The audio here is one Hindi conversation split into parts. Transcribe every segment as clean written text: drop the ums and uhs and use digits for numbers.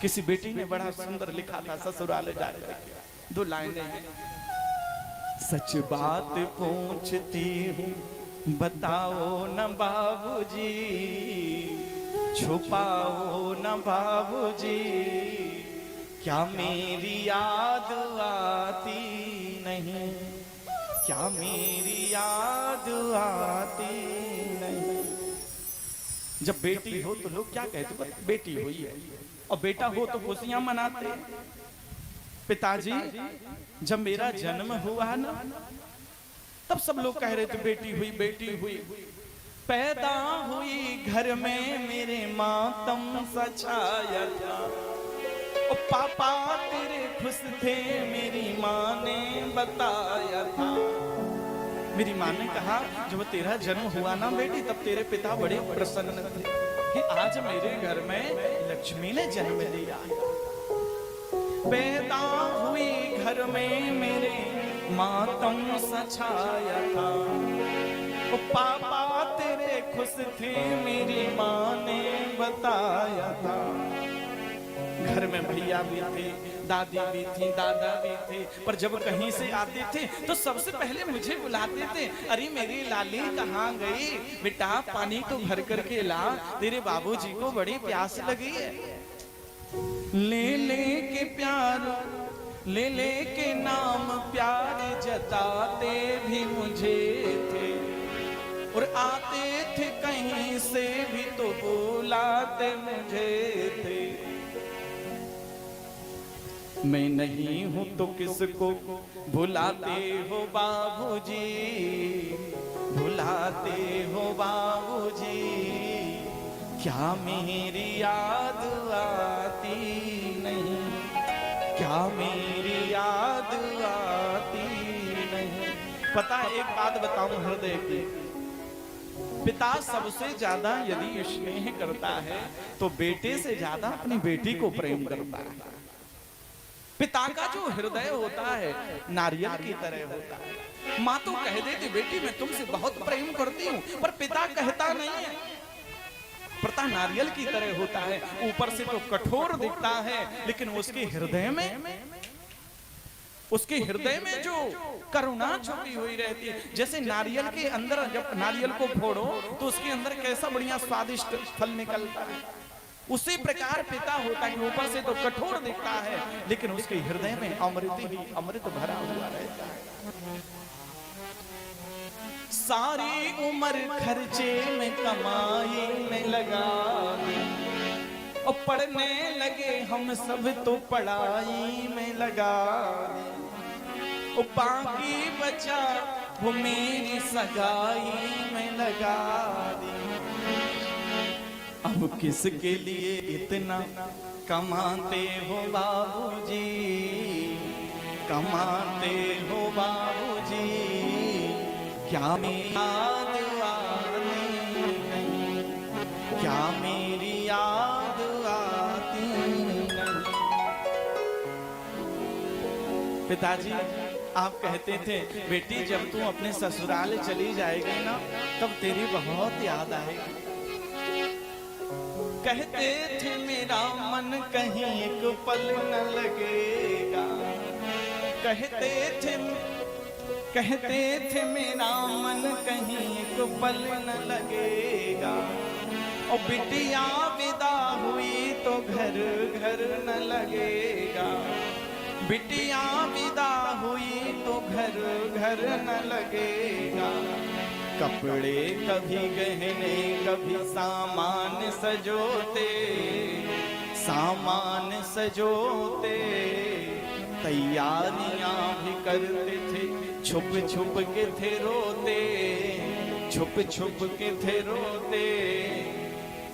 किसी बेटी ने बड़ा सुंदर लिखा था ससुराल जा रहे, दो लाइनें हैं। सच बात पूछती हूँ बताओ न बाबूजी, छुपाओ न बाबूजी, क्या मेरी याद आती नहीं, क्या मेरी याद आती नहीं। जब बेटी हो तो लोग क्या कहते हैं, बेटी हुई है, और बेटा हो तो खुशियां मनाते हैं। पिताजी जब मेरा जन्म हुआ ना, तब सब लोग कह रहे थे बेटी हुई बेटी हुई। पैदा हुई घर में मेरे मातम सा छाया था, ओ पापा तेरे खुश थे मेरी माँ ने बताया था। मेरी माँ ने कहा जब तेरा जन्म हुआ ना बेटी, तब तेरे पिता बड़े प्रसन्न थे कि आज मेरे घर में लक्ष्मी ने जन्म लिया। पैदा हुई घर में मेरे मातम सा छाया था, ओ पापा तेरे खुश थे मेरी माँ ने बताया था। घर में भैया भी थे, दादी भी थी, दादा भी थे, पर जब कहीं से आते थे तो सबसे पहले मुझे बुलाते थे, अरे मेरी लाली कहाँ गई, बेटा पानी को भर करके ला, तेरे बाबूजी को बड़ी प्यास लगी है। ले ले के प्यार, ले ले के नाम प्यार जताते भी मुझे थे, और आते थे कहीं से भी तो बुलाते मुझे थे। मैं नहीं हूं तो किसको भुलाते हो बाबूजी, भुलाते हो बाबूजी, क्या मेरी याद आती नहीं, क्या मेरी याद आती नहीं। पता है एक बात बताऊं हृदय की, पिता सबसे ज्यादा यदि स्नेह करता है तो बेटे से ज्यादा अपनी बेटी को प्रेम करता है। पिता का जो हृदय होता है नारियल की तरह होता है। माँ तो कह देती बेटी मैं तुमसे बहुत प्रेम करती हूँ, पर पिता कहता नहीं है। पिता नारियल की तरह होता है, ऊपर से तो कठोर दिखता है, लेकिन उसके हृदय में जो करुणा छुपी हुई रहती है। जैसे नारियल के अंदर जब नारियल को फोड़ो तो उसके अंदर कैसा बढ़िया स्वादिष्ट फल निकलता है, उसी प्रकार पिता होता है कि ऊपर से तो कठोर दिखता है, लेकिन उसके हृदय में अमृत ही अमृत भरा हुआ रहता है। सारी उम्र खर्चे में कमाई में लगा दी, और पढ़ने लगे हम सब तो पढ़ाई में लगा दी, और बाकी बचा वो मेरी सगाई में लगा दी। अब किसके लिए इतना कमाते हो बाबूजी, कमाते हो बाबूजी, क्या मेरी याद आती नहीं, क्या मेरी याद आती नहीं। पिताजी आप कहते थे बेटी जब तू अपने ससुराल चली जाएगी ना तब तेरी बहुत याद आएगी। कहते थे मेरा मन कहीं एक पल न लगेगा, कहते थे मेरा मन कहीं एक पल न लगेगा, और बिटिया विदा हुई तो घर घर न लगेगा, बिटिया विदा हुई तो घर घर न लगेगा। कपड़े कभी गहने कभी सामान सजोते, सामान सजोते, तैयारियां भी करते थे, छुप छुप के थे रोते, छुप छुप के थे रोते,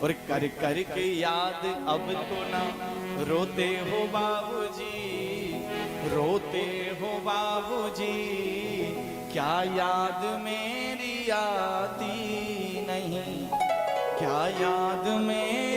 और कर कर के याद अब तो ना रोते हो बाबूजी, रोते हो बाबूजी, क्या याद मेरी आती नहीं, क्या याद मेरी